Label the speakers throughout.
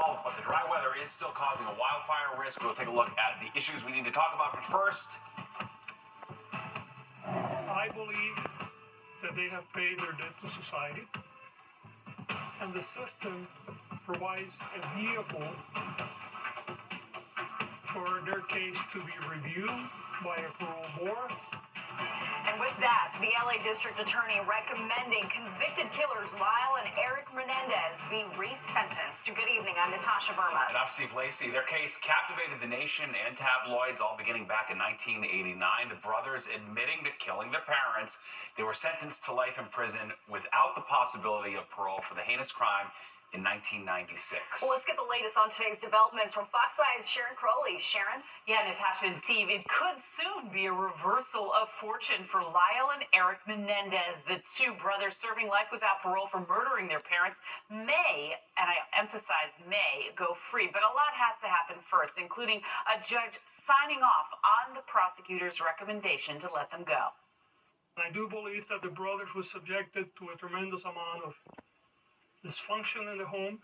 Speaker 1: fall, but the dry weather is still causing a wildfire risk. We'll take a look at the issues we need to talk about. But first,
Speaker 2: I believe that they have paid their debt to society, and the system provides a vehicle for their case to be reviewed by a parole board.
Speaker 3: And with that, the LA District Attorney recommending convicted killers Lyle and Eric Menendez be resentenced. Good evening, I'm Natasha Verma.
Speaker 1: And I'm Steve Lacey. Their case captivated the nation and tabloids, all beginning back in 1989. The brothers admitting to killing their parents. They were sentenced to life in prison without the possibility of parole for the heinous crime in 1996.
Speaker 3: Well, let's get the latest on today's developments from Fox 5's Sharon Crowley. Sharon?
Speaker 4: Yeah, Natasha and Steve, it could soon be a reversal of fortune for Lyle and Eric Menendez. The two brothers serving life without parole for murdering their parents may, and I emphasize may, go free. But a lot has to happen first, including a judge signing off on the prosecutor's recommendation to let them go.
Speaker 2: I do believe that the brothers were subjected to a tremendous amount of dysfunction in the home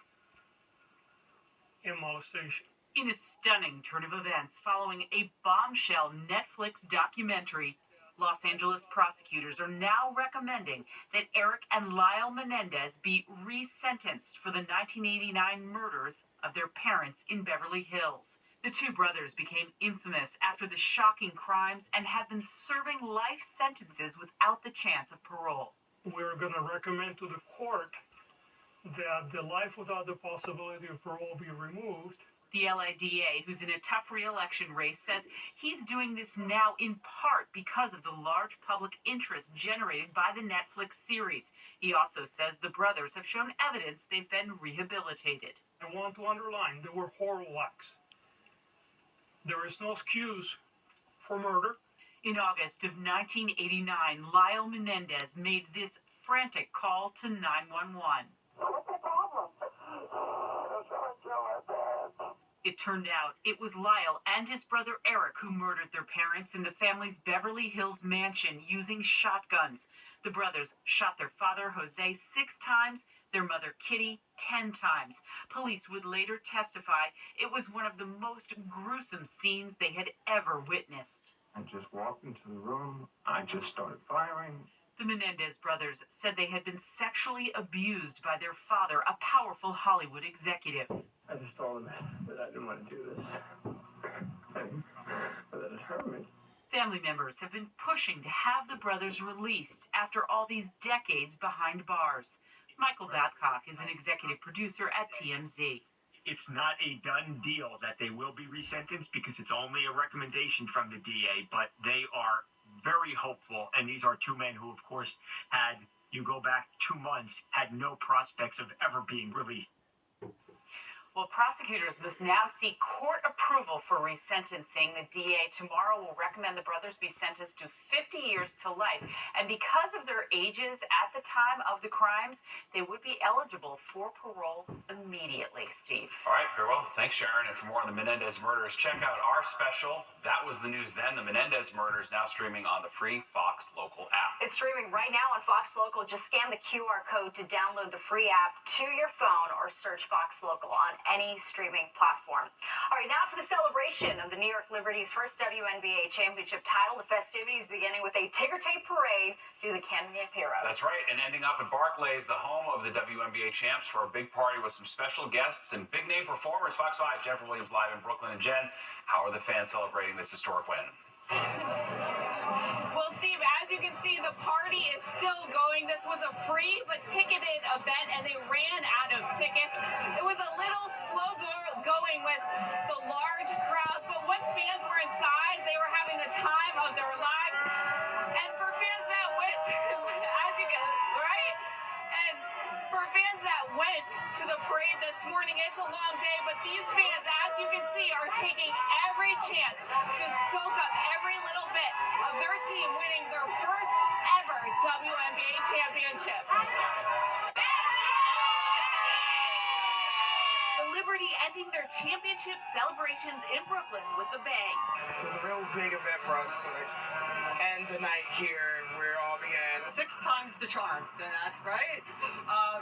Speaker 2: and molestation.
Speaker 4: In a stunning turn of events following a bombshell Netflix documentary, Los Angeles prosecutors are now recommending that Eric and Lyle Menendez be resentenced for the 1989 murders of their parents in Beverly Hills. The two brothers became infamous after the shocking crimes and have been serving life sentences without the chance of parole.
Speaker 2: We're going to recommend to the court that the life without the possibility of parole be removed.
Speaker 4: The LADA, who's in a tough re-election race, says he's doing this now in part because of the large public interest generated by the Netflix series. He also says the brothers have shown evidence they've been rehabilitated.
Speaker 2: I want to underline there were horrible acts. There is no excuse for murder.
Speaker 4: In August of 1989, Lyle Menendez made this frantic call to 911.
Speaker 5: What's the problem? I'm trying to kill my dad.
Speaker 4: It turned out it was Lyle and his brother Eric who murdered their parents in the family's Beverly Hills mansion using shotguns. The brothers shot their father, Jose, 6 times, their mother, Kitty, 10 times. Police would later testify it was one of the most gruesome scenes they had ever witnessed.
Speaker 5: I just walked into the room. I just started firing.
Speaker 4: The Menendez brothers said they had been sexually abused by their father, a powerful Hollywood executive.
Speaker 5: I just told him that I didn't want to do this. And that it hurt me.
Speaker 4: Family members have been pushing to have the brothers released after all these decades behind bars. Michael Babcock is an executive producer at TMZ.
Speaker 6: It's not a done deal that they will be resentenced because it's only a recommendation from the DA, but they are very hopeful, and these are two men who, of course, had, you go back 2 months, had no prospects of ever being released.
Speaker 4: Well, prosecutors must now seek court approval for resentencing. The DA tomorrow will recommend the brothers be sentenced to 50 years to life. And because of their ages at the time of the crimes, they would be eligible for parole immediately, Steve.
Speaker 1: All right, very well. Thanks, Sharon. And for more on the Menendez murders, check out our special. That was the news then. The Menendez murders now streaming on the free Fox Local app.
Speaker 3: It's streaming right now on Fox Local. Just scan the QR code to download the free app to your phone or search Fox Local on any streaming platform. All right, now to the celebration of the New York Liberty's first WNBA championship title. The festivities beginning with a ticker tape parade through the Canyon of Heroes.
Speaker 1: That's right, and ending up at Barclays, the home of the WNBA champs, for a big party with some special guests and big-name performers. Fox 5, Jennifer Williams live in Brooklyn. And Jen, how are the fans celebrating this historic win?
Speaker 7: Well, Steve, as you can see, the party is still going. This was a free but ticketed event, and they ran out of tickets. It was a little slow going with the large crowds, but once fans were inside, they were having the time of their lives. And for fans that went, as you can, right? And for fans that went to the parade this morning, it's a long day, but these fans, as you can see, are taking every chance to soak up every little bit of their team winning their first ever WNBA championship. The
Speaker 4: Liberty ending their championship celebrations in Brooklyn with a bang.
Speaker 8: So it's a real big event for us. End the night here. We're all the end.
Speaker 9: 6 times the charm, then that's right.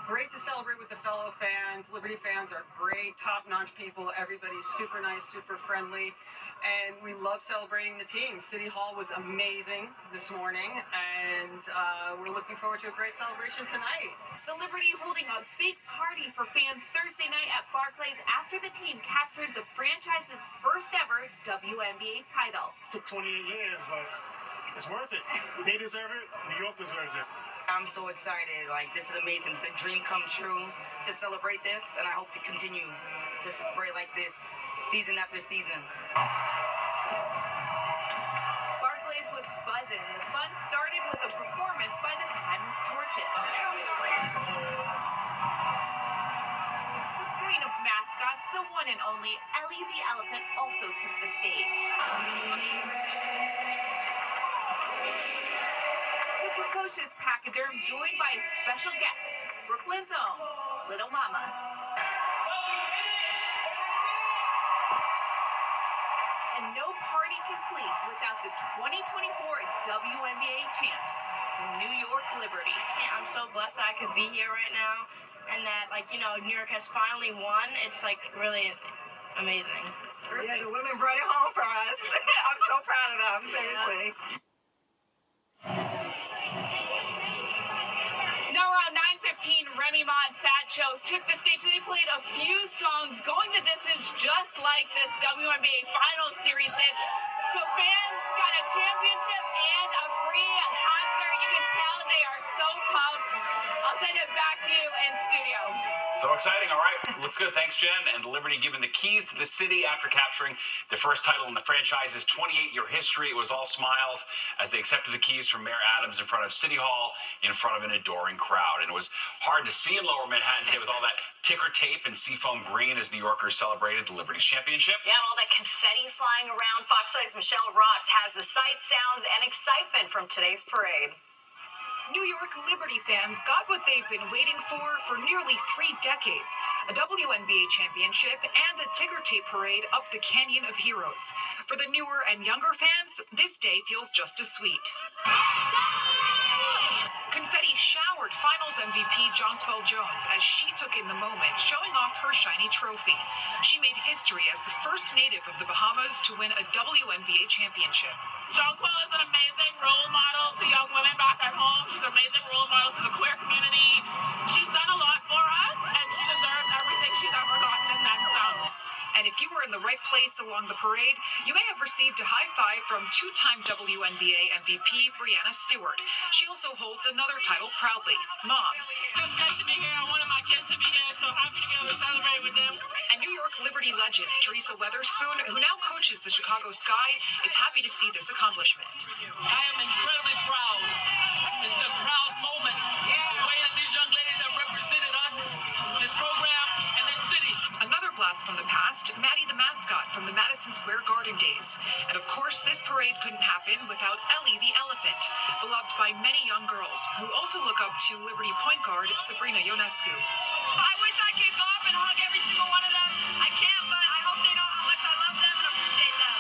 Speaker 9: Great to celebrate with the fellow fans. Liberty fans are great, top-notch people. Everybody's super nice, super friendly. And we love celebrating the team. City Hall was amazing this morning, and we're looking forward to a great celebration tonight.
Speaker 4: The Liberty holding a big party for fans Thursday night at Barclays after the team captured the franchise's first ever WNBA title.
Speaker 10: Took 28 years, but it's worth it. They deserve it. New York deserves it.
Speaker 11: I'm so excited. Like, this is amazing. It's a dream come true to celebrate this, and I hope to continue to celebrate like this season after season.
Speaker 4: Barclays was buzzing. The fun started with a performance by the Timeless Torches. The queen of mascots, the one and only Ellie the Elephant, also took the stage. The precocious pachyderm joined by a special guest, Brooklyn's own Little Mama. And no party complete without the 2024 WNBA champs, the New York Liberty.
Speaker 11: Yeah, I'm so blessed that I could be here right now, and that, like, you know, New York has finally won. It's, like, really amazing.
Speaker 9: Yeah, the women brought it home for us. I'm so proud of them, seriously.
Speaker 7: Now around 9:15, Remy Ma and Fat Joe took the stage. They played a few songs going the distance just like this WNBA Finals series did. So fans got a championship and a free concert. You can tell they are so pumped. I'll send it back to you in studio.
Speaker 1: So exciting. All right. Looks good. Thanks, Jen. And Liberty given the keys to the city after capturing their first title in the franchise's 28-year history. It was all smiles as they accepted the keys from Mayor Adams in front of City Hall in front of an adoring crowd. And it was hard to see in Lower Manhattan today with all that ticker tape and seafoam green as New Yorkers celebrated the Liberty's championship.
Speaker 3: Yeah, and all that confetti flying around. Fox 5's Michelle Ross has the sights, sounds, and excitement from today's parade.
Speaker 12: New York Liberty fans got what they've been waiting for nearly 3 decades. A WNBA championship and a ticker tape parade up the Canyon of Heroes. For the newer and younger fans, this day feels just as sweet. Confetti showered Finals MVP Jonquel Jones as she took in the moment, showing off her shiny trophy. She made history as the first native of the Bahamas to win a WNBA championship.
Speaker 13: Jonquel is an amazing role model to young women back at home. She's an amazing role model to the queer community. She's done a lot for us, and she deserves everything she's ever gotten and then some.
Speaker 12: And if you were in the right place along the parade, you may have received a high five from 2-time WNBA MVP Breanna Stewart. She also holds another title proudly, Mom.
Speaker 13: It's great to be here. I wanted my kids to be here, so happy to be able to celebrate with them.
Speaker 12: And New York Liberty legend Teresa Weatherspoon, who now coaches the Chicago Sky, is happy to see this accomplishment.
Speaker 13: I am incredibly proud. This is a proud moment. The way that these young ladies have represented us, this program, and this city.
Speaker 12: Another blast from the past, Maddie the mascot from the Madison Square Garden days. And of course, this parade couldn't happen without Ellie the elephant, beloved by many young girls who also look up to Liberty point guard Sabrina Ionescu.
Speaker 11: I wish I could go up and hug every single one of them. I can't, but I hope they know how much I love them and appreciate them.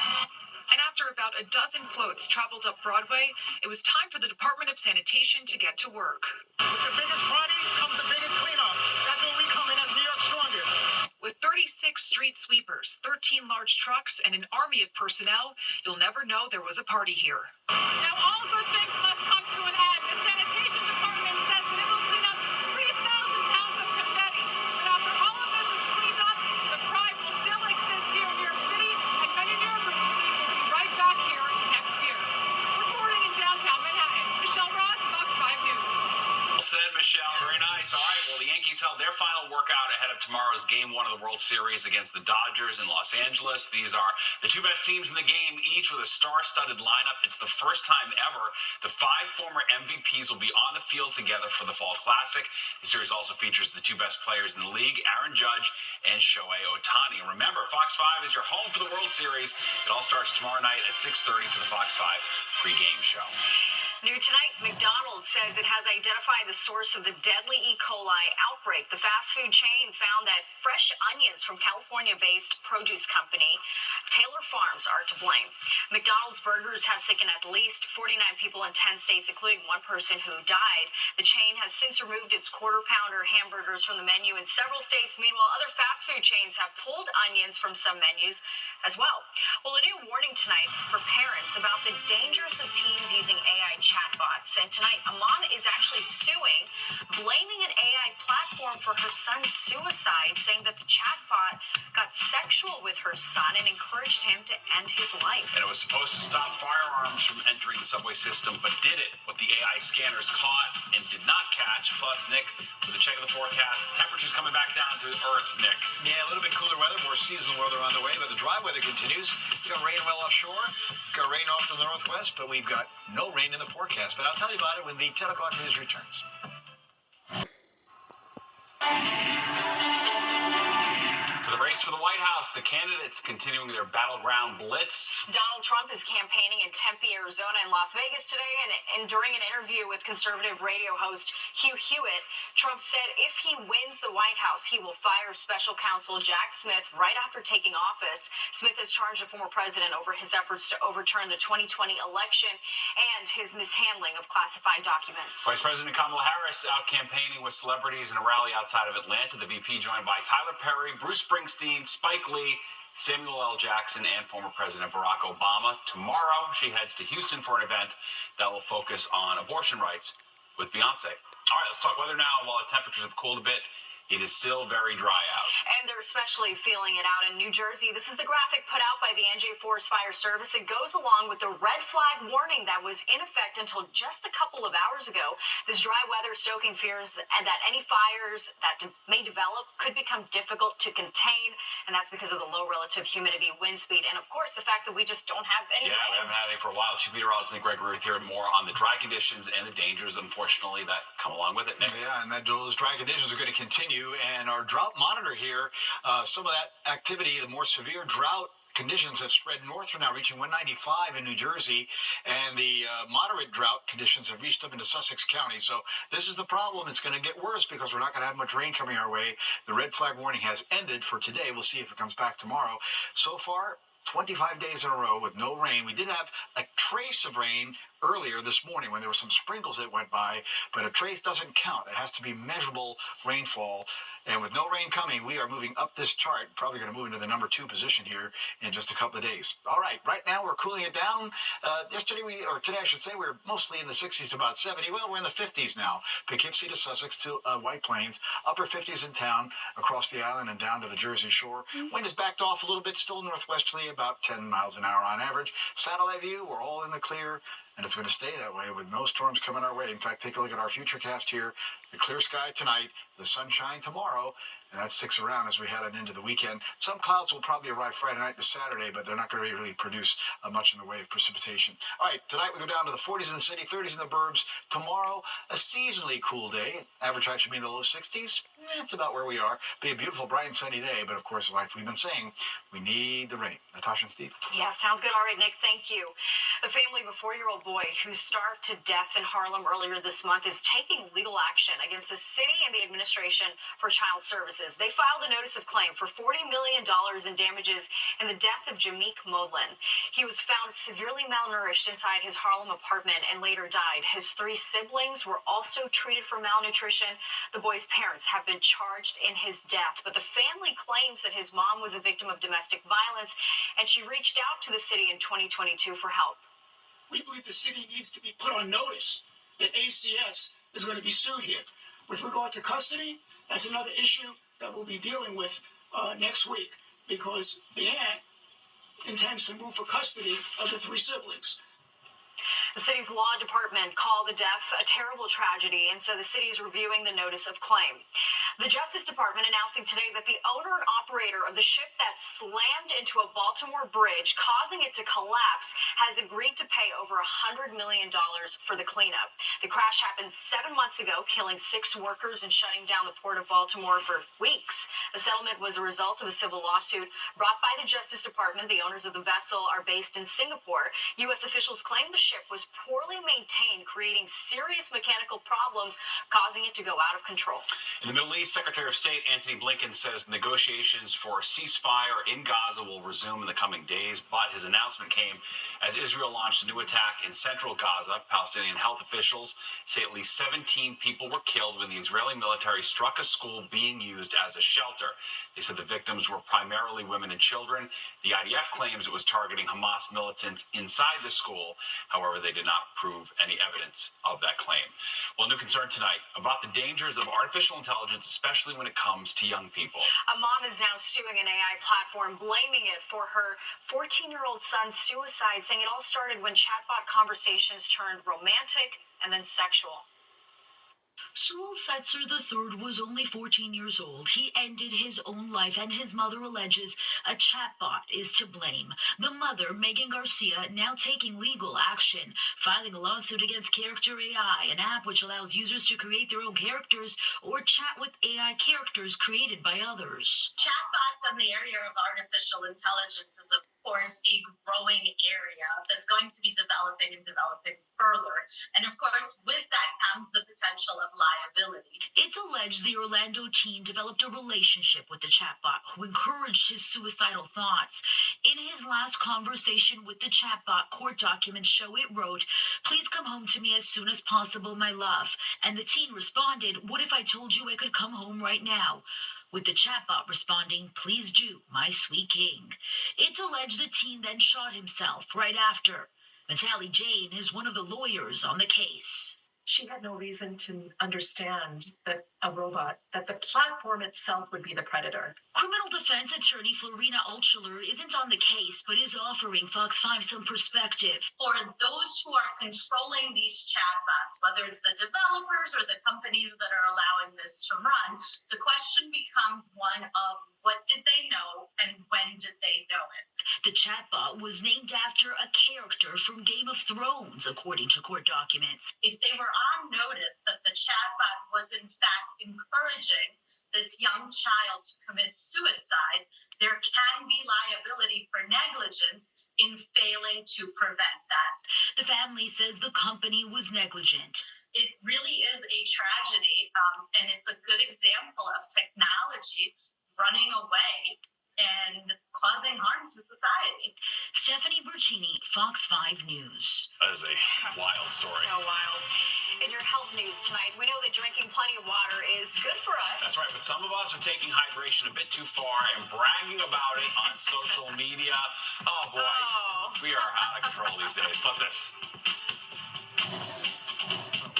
Speaker 12: And after about a dozen floats traveled up Broadway, it was time for the Department of Sanitation to get to work.
Speaker 10: With the biggest party comes the biggest cleanup. That's when we come in as New York's strongest.
Speaker 12: With 36 street sweepers, 13 large trucks, and an army of personnel, you'll never know there was a party here.
Speaker 13: Now, all good things must come to an end. The sanitation department says that it will clean up 3,000 pounds of confetti. But after all of this is cleaned up, the pride will still exist here in New York City, and many New Yorkers believe we'll be right back here next year. Reporting in downtown Manhattan, Michelle Ross, Fox 5 News.
Speaker 1: Well said, Michelle. Very nice. All right. Well, the Yankees held their final workout ahead of tomorrow's Game 1 of the World Series against the Dodgers in Los Angeles. These are the two best teams in the game, each with a star-studded lineup. It's the first time ever the 5 former MVPs will be on the field together for the Fall Classic. The series also features the 2 best players in the league, Aaron Judge and Shohei Ohtani. And remember, Fox 5 is your home for the World Series. It all starts tomorrow night at 6:30 for the Fox 5 pregame show.
Speaker 3: New tonight, McDonald's McDonald's says it has identified the source of the deadly E. coli outbreak. The fast food chain found that fresh onions from California-based produce company Taylor Farms are to blame. McDonald's burgers have sickened at least 49 people in 10 states, including one person who died. The chain has since removed its quarter-pounder hamburgers from the menu in several states. Meanwhile, other fast food chains have pulled onions from some menus as well. Well, a new warning tonight for parents about the dangers of teens using AI chatbots. And tonight, Aman is actually suing, blaming an AI platform for her son's suicide, saying that the chatbot got sexual with her son and encouraged him to end his life.
Speaker 1: And it was supposed to stop firearms from entering the subway system, but did it. What the AI scanners caught and did not catch. Plus, Nick, with a check of the forecast, temperatures coming back down to earth, Nick.
Speaker 14: Yeah, a little bit cooler weather, more seasonal weather on the way, but the dry weather continues. We've got rain well offshore, got rain off to the northwest, but we've got no rain in the forecast. But I'll tell you about it when the 10 o'clock news returns.
Speaker 1: To the race for the White House, the candidates continuing their battleground blitz.
Speaker 3: Donald Trump is campaigning in Tempe, Arizona, and Las Vegas today. And during an interview with conservative radio host Hugh Hewitt, Trump said if he wins the White House, he will fire special counsel Jack Smith right after taking office. Smith has charged the former president over his efforts to overturn the 2020 election and his mishandling of classified documents.
Speaker 1: Vice President Kamala Harris out campaigning with celebrities in a rally outside of Atlanta. The VP joined by Tyler Perry, Bruce Springsteen, Spike Lee, Samuel L. Jackson, and former President Barack Obama. Tomorrow, she heads to Houston for an event that will focus on abortion rights with Beyonce. All right, let's talk weather now. While the temperatures have cooled a bit, it is still very dry out.
Speaker 3: And they're especially feeling it out in New Jersey. This is the graphic put out by the NJ Forest Fire Service. It goes along with the red flag warning that was in effect until just a couple of hours ago. This dry weather stoking fears and that any fires that may develop could become difficult to contain, and that's because of the low relative humidity, wind speed, and of course the fact that we just don't have any rain.
Speaker 1: We haven't had any for a while. Chief Meteorologist Nick Gregory with here more on the dry conditions and the dangers, unfortunately, that come along with it. Nick?
Speaker 14: Yeah, and those dry conditions are going to continue. And our drought monitor here, some of that activity, the more severe drought conditions have spread north now, reaching 195 in New Jersey, and the moderate drought conditions have reached up into Sussex County. So this is the problem. It's going to get worse because we're not going to have much rain coming our way. The red flag warning has ended for today. We'll see if it comes back tomorrow. So far, 25 days in a row with no rain. We did have a trace of rain earlier this morning when there were some sprinkles that went by, but a trace doesn't count. It has to be measurable rainfall. And with no rain coming, we are moving up this chart, probably going to move into the number 2 position here in just a couple of days. All right, right now we're cooling it down. Today I should say, we're mostly in the 60s to about 70. Well, we're in the 50s now. Poughkeepsie to Sussex to White Plains, upper 50s in town, across the island and down to the Jersey Shore. Wind has backed off a little bit, still northwesterly, about 10 miles an hour on average. Satellite view, we're all in the clear. And it's going to stay that way with no storms coming our way. In fact, take a look at our futurecast here. The clear sky tonight, the sunshine tomorrow, and that sticks around as we head into the weekend. Some clouds will probably arrive Friday night to Saturday, but they're not going to really produce much in the way of precipitation. All right, tonight we go down to the 40s in the city, 30s in the burbs. Tomorrow, a seasonally cool day. Average high should be in the low 60s. That's about where we are. Be a beautiful, bright and sunny day, but of course, like we've been saying, we need the rain. Natasha and Steve.
Speaker 3: Yeah, sounds good. All right, Nick, thank you. The family of a 4-year-old boy who starved to death in Harlem earlier this month is taking legal action against the city and the Administration for Child Services. They filed a notice of claim for $40 million in damages in the death of Jameek Modlin. He was found severely malnourished inside his Harlem apartment and later died. His 3 siblings were also treated for malnutrition. The boy's parents have been charged in his death, but the family claims that his mom was a victim of domestic violence and she reached out to the city in 2022 for help.
Speaker 10: We believe the city needs to be put on notice that ACS is going to be sued here. With regard to custody, that's another issue that we'll be dealing with next week because the aunt intends to move for custody of the 3 siblings.
Speaker 3: The city's law department called the death a terrible tragedy and said the city is reviewing the notice of claim. The Justice Department announcing today that the owner and operator of the ship that slammed into a Baltimore bridge, causing it to collapse, has agreed to pay over $100 million for the cleanup. The crash happened 7 months ago, killing 6 workers and shutting down the port of Baltimore for weeks. The settlement was a result of a civil lawsuit brought by the Justice Department. The owners of the vessel are based in Singapore. U.S. officials claim the ship was poorly maintained, creating serious mechanical problems, causing it to go out of control.
Speaker 1: In the Middle East, Secretary of State Antony Blinken says negotiations for a ceasefire in Gaza will resume in the coming days, but his announcement came as Israel launched a new attack in central Gaza. Palestinian health officials say at least 17 people were killed when the Israeli military struck a school being used as a shelter. They said the victims were primarily women and children. The IDF claims it was targeting Hamas militants inside the school. However, they did not prove any evidence of that claim. Well, new concern tonight about the dangers of artificial intelligence, especially when it comes to young people.
Speaker 3: A mom is now suing an AI platform, blaming it for her 14-year-old son's suicide, saying it all started when chatbot conversations turned romantic and then sexual.
Speaker 15: Saul Setzer III was only 14 years old. He ended his own life, and his mother alleges a chatbot is to blame. The mother, Megan Garcia, now taking legal action, filing a lawsuit against Character AI, an app which allows users to create their own characters or chat with AI characters created by others.
Speaker 16: Chatbots in the area of artificial intelligence is, of course, a growing area that's going to be developing further. And of course, with that comes the potential of liability.
Speaker 15: It's alleged the Orlando teen developed a relationship with the chatbot, who encouraged his suicidal thoughts. In his last conversation with the chatbot, court documents show it wrote, "Please come home to me as soon as possible, my love." And the teen responded, "What if I told you I could come home right now?" With the chatbot responding, "Please do, my sweet king." It's alleged the teen then shot himself right after. Natalie Jane is one of the lawyers on the case.
Speaker 17: She had no reason to understand that that the platform itself would be the predator.
Speaker 15: Criminal defense attorney Florina Altschuler isn't on the case, but is offering Fox 5 some perspective.
Speaker 16: For those who are controlling these chatbots, whether it's the developers or the companies that are allowing this to run, the question becomes one of what did they know and when did they know it?
Speaker 15: The chatbot was named after a character from Game of Thrones, according to court documents.
Speaker 16: If they were on notice that the chatbot was in fact encouraging this young child to commit suicide, there can be liability for negligence in failing to prevent that.
Speaker 15: The family says the company was negligent.
Speaker 16: It really is a tragedy, and it's a good example of technology running away and causing harm to society.
Speaker 15: Stephanie Bertini, Fox 5 News.
Speaker 1: That is a wild story.
Speaker 3: So wild. In your health news tonight, we know that drinking plenty of water is good for us.
Speaker 1: That's right, but some of us are taking hydration a bit too far and bragging about it on social media. Oh boy, we are out of control these days. Plus this.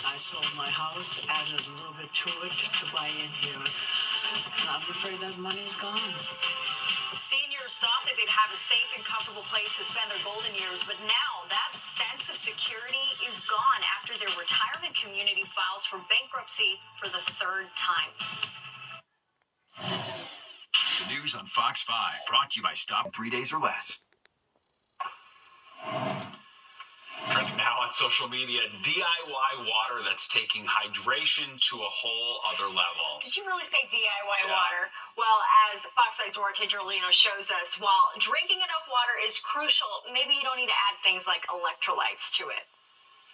Speaker 18: I sold my house, added a little bit to it to buy in here. I'm afraid that money's gone.
Speaker 3: Seniors thought that they'd have a safe and comfortable place to spend their golden years, but now that sense of security is gone after their retirement community files for bankruptcy for the 3rd time.
Speaker 19: The news on Fox 5, brought to you by Stop 3 Days or Less.
Speaker 1: Trending now on social media, DIY water that's taking hydration to a whole other level.
Speaker 3: Did you really say DIY water? Well, as Fox 5's Dora Tejerolino shows us, while drinking enough water is crucial, maybe you don't need to add things like electrolytes to it.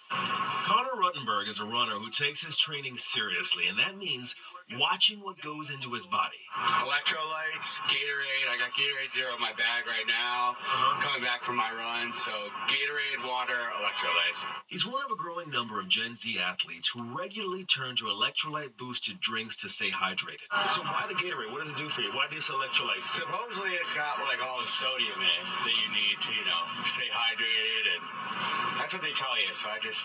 Speaker 20: Connor Ruttenberg is a runner who takes his training seriously, and that means watching what goes into his body.
Speaker 21: Electrolytes, Gatorade. I got Gatorade Zero in my bag right now. Coming back from my run, so Gatorade, water, electrolytes.
Speaker 20: He's one of a growing number of Gen Z athletes who regularly turn to electrolyte-boosted drinks to stay hydrated. So why the Gatorade? What does it do for you? Why this electrolytes?
Speaker 21: Supposedly it's got like all the sodium in it that you need to, stay hydrated, and that's what they tell you. So I just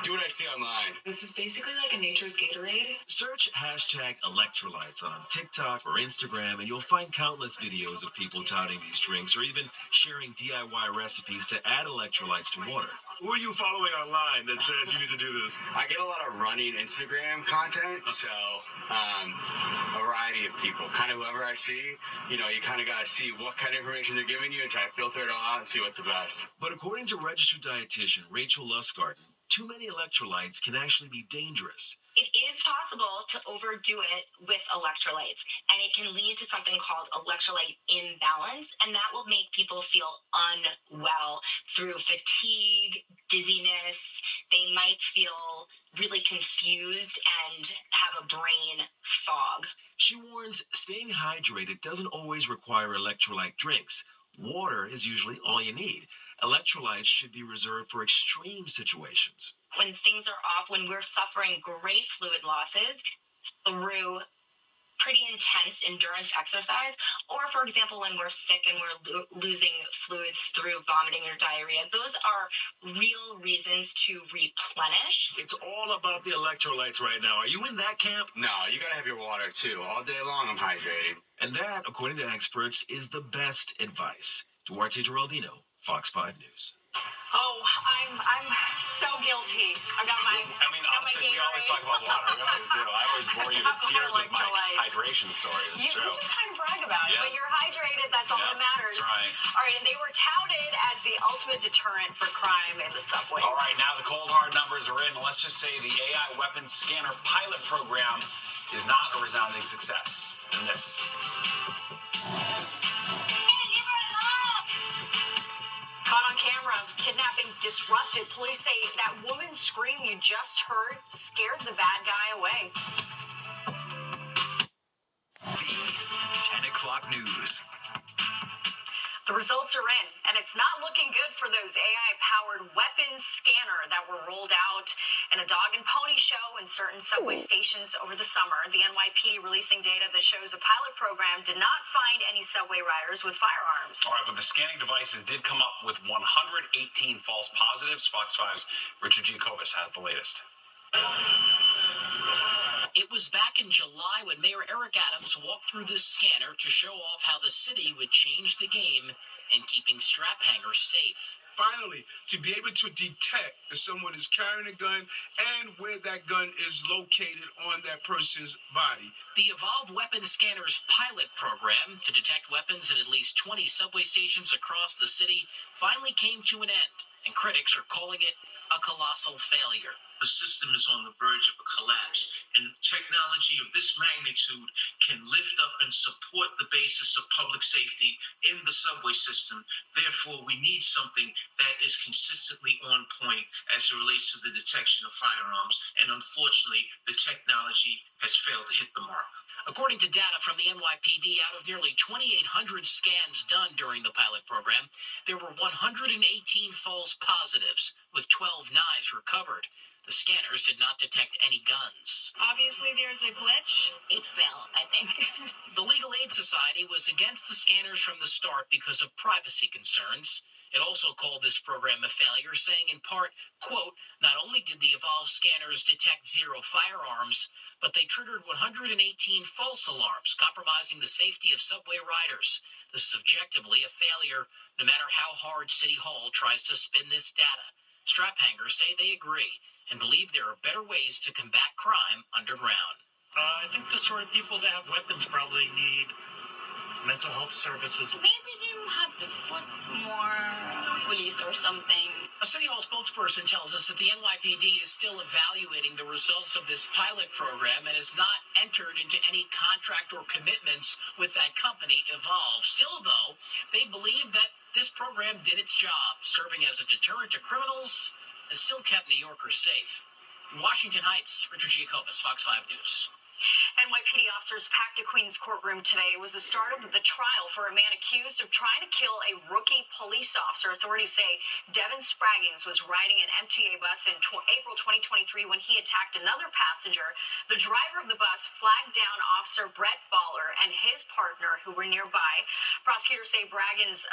Speaker 21: do what I see online.
Speaker 22: This is basically like a nature's Gatorade.
Speaker 20: Search #electrolytes on TikTok or Instagram, and you'll find countless videos of people touting these drinks or even sharing DIY recipes to add electrolytes to water. Who are you following online that says you need to do this?
Speaker 21: I get a lot of running Instagram content, so a variety of people. Kind of whoever I see, you kind of got to see what kind of information they're giving you and try to filter it all out and see what's the best.
Speaker 20: But according to registered dietitian Rachel Lustgarten, too many electrolytes can actually be dangerous.
Speaker 2: It is possible to overdo it with electrolytes, and it can lead to something called electrolyte imbalance, and that will make people feel unwell through fatigue, dizziness. They might feel really confused and have a brain fog.
Speaker 20: She warns staying hydrated doesn't always require electrolyte drinks. Water is usually all you need. Electrolytes should be reserved for extreme situations.
Speaker 2: When things are off, when we're suffering great fluid losses through pretty intense endurance exercise, or for example, when we're sick and we're losing fluids through vomiting or diarrhea, those are real reasons to replenish.
Speaker 20: It's all about the electrolytes right now. Are you in that camp?
Speaker 21: No, you got to have your water too. All day long, I'm hydrated.
Speaker 20: And that, according to experts, is the best advice. Duarte Geraldino, Fox 5 News.
Speaker 3: Oh, I'm so guilty. I got my.
Speaker 1: I mean, honestly, we always talk about water. We always do. I always bore you to tears with my hydration stories. It's true.
Speaker 3: You just kind of brag about it, but you're hydrated. That's all that matters.
Speaker 1: That's right.
Speaker 3: All right, and they were touted as the ultimate deterrent for crime in the subway.
Speaker 1: All right, now the cold hard numbers are in. Let's just say the AI weapons scanner pilot program is not a resounding success. And this.
Speaker 3: Caught on camera, kidnapping disrupted. Police say that woman's scream you just heard scared the bad guy away.
Speaker 19: The 10 o'clock news.
Speaker 3: The results are in, and it's not looking good for those AI-powered weapons scanner that were rolled out in a dog and pony show in certain subway stations over the summer. The NYPD releasing data that shows a pilot program did not find any subway riders with firearms.
Speaker 1: All right, but the scanning devices did come up with 118 false positives. Fox 5's Richard Giacobis has the latest.
Speaker 5: It was back in July when Mayor Eric Adams walked through this scanner to show off how the city would change the game in keeping strap hangers safe.
Speaker 23: Finally, to be able to detect if someone is carrying a gun and where that gun is located on that person's body.
Speaker 5: The Evolved Weapons Scanners pilot program to detect weapons at least 20 subway stations across the city finally came to an end, and critics are calling it a colossal failure.
Speaker 24: The system is on the verge of a collapse, and technology of this magnitude can lift up and support the basis of public safety in the subway system. Therefore, we need something that is consistently on point as it relates to the detection of firearms, and unfortunately, the technology has failed to hit the mark.
Speaker 5: According to data from the NYPD, out of nearly 2,800 scans done during the pilot program, there were 118 false positives, with 12 knives recovered. The scanners did not detect any guns.
Speaker 25: Obviously, there's a glitch.
Speaker 2: It fell, I think.
Speaker 5: The Legal Aid Society was against the scanners from the start because of privacy concerns. It also called this program a failure, saying in part, quote, not only did the Evolved scanners detect 0 firearms, but they triggered 118 false alarms, compromising the safety of subway riders. This is objectively a failure, no matter how hard City Hall tries to spin this data. Strap hangers say they agree and believe there are better ways to combat crime underground.
Speaker 26: I think the sort of people that have weapons probably need mental health services.
Speaker 2: Maybe they have to put more police or something.
Speaker 5: A City Hall spokesperson tells us that the NYPD is still evaluating the results of this pilot program and has not entered into any contract or commitments with that company, Evolve. Still, though, they believe that this program did its job, serving as a deterrent to criminals and still kept New Yorkers safe. In Washington Heights, Richard Giacobis, Fox 5 News.
Speaker 3: NYPD officers packed a Queens courtroom today. It was the start of the trial for a man accused of trying to kill a rookie police officer. Authorities say Devin Spraggins was riding an MTA bus in April 2023 when he attacked another passenger. The driver of the bus flagged down Officer Brett Baller and his partner, who were nearby. Prosecutors say Spraggins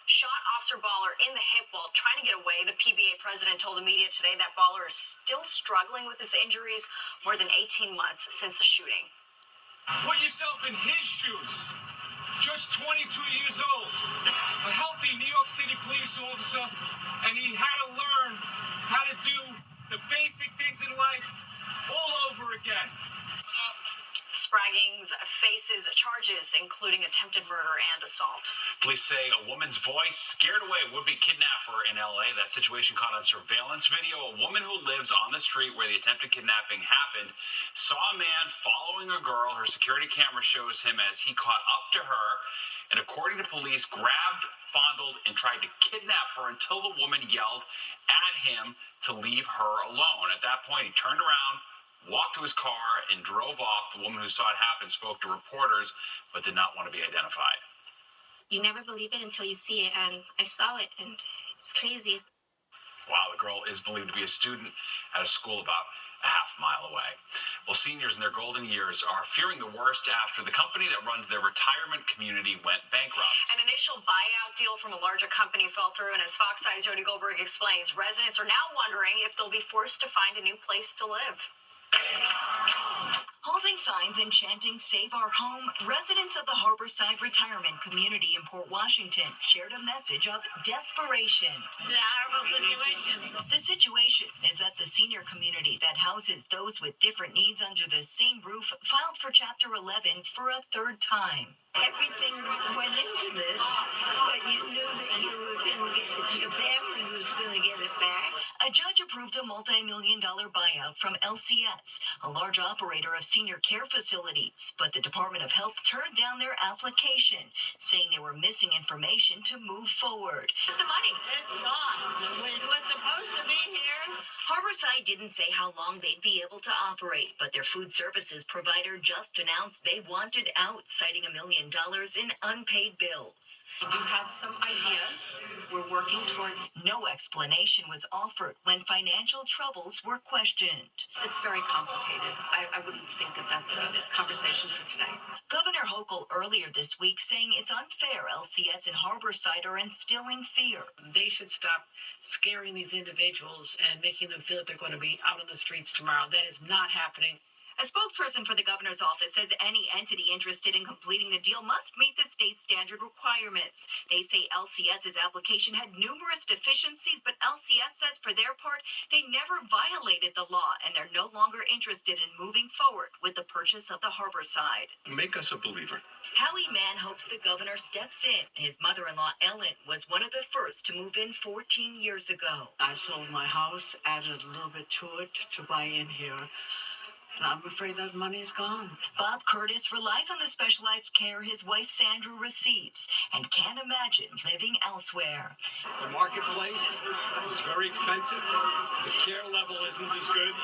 Speaker 3: shot Officer Baller in the hip while trying to get away. The PBA president told the media today that Baller is still struggling with his injuries more than 18 months since the shooting.
Speaker 27: Put yourself in his shoes. Just 22 years old, a healthy New York City police officer, and he had to learn do the basic things in life all over again.
Speaker 3: Spraggings faces charges including attempted murder and assault.
Speaker 1: Police say a woman's voice scared away a would-be kidnapper in LA. That situation caught on surveillance video. A woman who lives on the street where the attempted kidnapping happened saw a man following a girl. Her security camera shows him as he caught up to her and, according to police, grabbed, fondled, and tried to kidnap her until the woman yelled at him to leave her alone. At that point, he turned around, walked to his car, and drove off. The woman who saw it happen spoke to reporters but did not want to be identified.
Speaker 2: You never believe it until you see it, and I saw it, and it's crazy.
Speaker 1: Wow, the girl is believed to be a student at a school about a half mile away. Well, seniors in their golden years are fearing the worst after the company that runs their retirement community went bankrupt.
Speaker 3: An initial buyout deal from a larger company fell through, and as Fox 5's Jody Goldberg explains, residents are now wondering if they'll be forced to find a new place to live.
Speaker 4: Holding signs and chanting "Save Our Home," residents of the Harborside Retirement Community in Port Washington shared a message of desperation.
Speaker 25: It's a horrible situation.
Speaker 4: The situation is that the senior community that houses those with different needs under the same roof filed for Chapter 11 for a third time.
Speaker 25: Everything went into this, but you knew that you were going to get your family was going to get it back.
Speaker 4: A judge approved a multi-million-dollar buyout from LCS, a large operator of senior care facilities, but the Department of Health turned down their application, saying they were missing information to move forward.
Speaker 25: Where's the money? It's gone. It was supposed to be here.
Speaker 4: Harborside didn't say how long they'd be able to operate, but their food services provider just announced they wanted out, citing $1 million in unpaid bills.
Speaker 25: I do have some ideas. We're working towards.
Speaker 4: No explanation was offered when financial troubles were questioned.
Speaker 25: It's very complicated. I wouldn't think that that's a conversation for today.
Speaker 4: Governor Hochul earlier this week saying it's unfair LCS and Harborside are instilling fear.
Speaker 18: They should stop scaring these individuals and making them feel that they're going to be out on the streets tomorrow. That is not happening.
Speaker 4: A spokesperson for the governor's office says any entity interested in completing the deal must meet the state standard requirements. They say LCS's application had numerous deficiencies, but LCS says for their part, they never violated the law and they're no longer interested in moving forward with the purchase of the Harborside.
Speaker 6: Make us a believer.
Speaker 4: Howie Mann hopes the governor steps in. His mother-in-law, Ellen, was one of the first to move in 14 years ago.
Speaker 18: I sold my house, added a little bit to it to buy in here. And I'm afraid that money's gone.
Speaker 4: Bob Curtis relies on the specialized care his wife Sandra receives and can't imagine living elsewhere.
Speaker 27: The marketplace is very expensive. The care level isn't as good.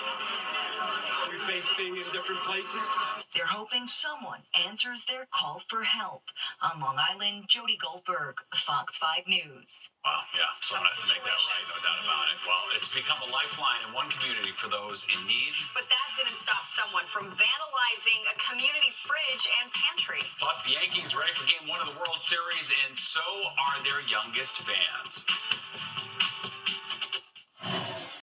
Speaker 27: We face being in different places.
Speaker 4: They're hoping someone answers their call for help. On Long Island, Jody Goldberg, Fox 5 News.
Speaker 1: Wow, yeah, someone has to make that right, no doubt about it. Well, it's become a lifeline in one community for those in need.
Speaker 3: But that didn't stop someone from vandalizing a community fridge and pantry.
Speaker 1: Plus, the Yankees ready for Game 1 of the World Series, and so are their youngest fans.